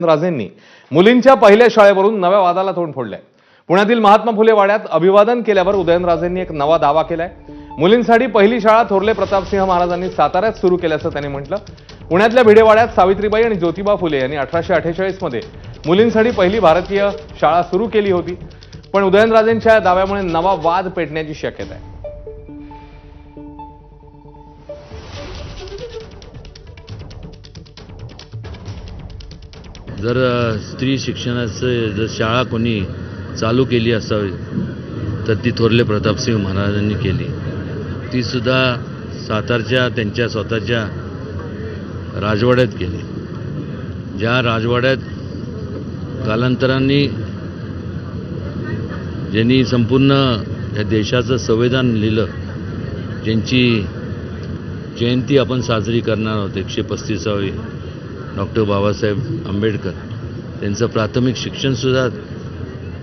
राजेंनी मुलींच्या पहिल्या शाळेवरून नव्या वादाला तोंड फोडलंय। पुण्यातील महात्मा फुले वाड्यात अभिवादन केल्यावर उदयनराजेंनी एक नवा दावा केलाय। मुलींसाठी पहिली शाळा थोरले प्रतापसिंह महाराजांनी साताऱ्यात सुरू केल्याचं त्यांनी म्हटलं। पुण्यातल्या भिडेवाड्यात सावित्रीबाई आणि ज्योतिबा फुले यांनी 1848 मध्ये मुलींसाठी पहिली भारतीय शाळा सुरू केली होती, पण उदयनराजेंच्या दाव्यामुळे नवा वाद पेटण्याची शक्यता आहे। जर स्त्री शिक्षणाचं जर शाळा कोणी चालू केली असावी तर ती थोरले प्रतापसिंह महाराजांनी केली। ती सुद्धा सातारच्या त्यांच्या स्वतःच्या राजवाड्यात केली, ज्या राजवाड्यात कालांतराने ज्यांनी संपूर्ण या देशाचं संविधान लिहिलं, ज्यांची जयंती आपण साजरी करणार आहोत 135वी, डॉक्टर बाबासाहेब आंबेडकर, त्यांचं प्राथमिक शिक्षणसुद्धा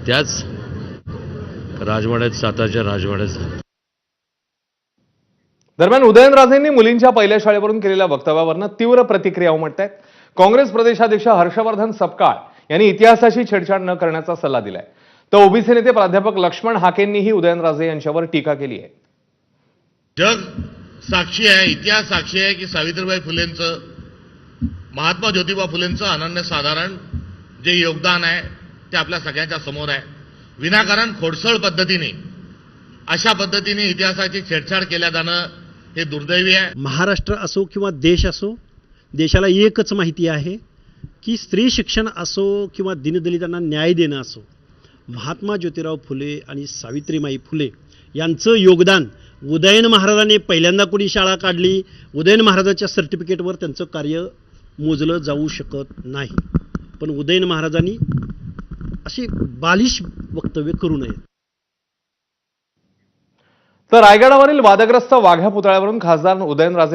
त्याच राजवाड्यात, सातारच्या राजवाड्यात झालं। दरम्यान उदयनराजेंनी मुलींच्या पहिल्या शाळेवरून केलेल्या वक्तव्यावरनं तीव्र प्रतिक्रिया उमटतायत। काँग्रेस प्रदेशाध्यक्ष हर्षवर्धन सपकाळ यांनी इतिहासाशी छेडछाड न करण्याचा सल्ला दिलाय, तर ओबीसी नेते प्राध्यापक लक्ष्मण हाकेंनीही उदयनराजे यांच्यावर टीका केली आहे। जग साक्षी आहे, इतिहास साक्षी आहे की सावित्रीबाई फुलेंचं, महात्मा ज्योतिबा फुलेंचं अनन्यसाधारण जे योगदान आहे ते आपल्या सगळ्यांच्या समोर आहे। विनाकारण खोडसळ पद्धतीने अशा पद्धतीने इतिहासाची छेडछाड केल्या जाणं हे दुर्दैवी आहे। महाराष्ट्र असो किंवा देश असो, देशाला एकच माहिती आहे की स्त्री शिक्षण असो किंवा दीनदलितांना न्याय देणं असो, महात्मा ज्योतिराव फुले आणि सावित्रीबाई फुले यांचं योगदान, उदयन महाराजांनी पहिल्यांदा कोणी शाळा काढली, उदयन महाराजांच्या सर्टिफिकेटवर त्यांचं कार्य मोजलं जाऊ शकत नाही। पण उदयन महाराजांनी अशी बालिश वक्तव्य करू नये। तर रायगडावरील वादग्रस्त वाघ्या पुतळ्यावरून खासदार उदयनराजे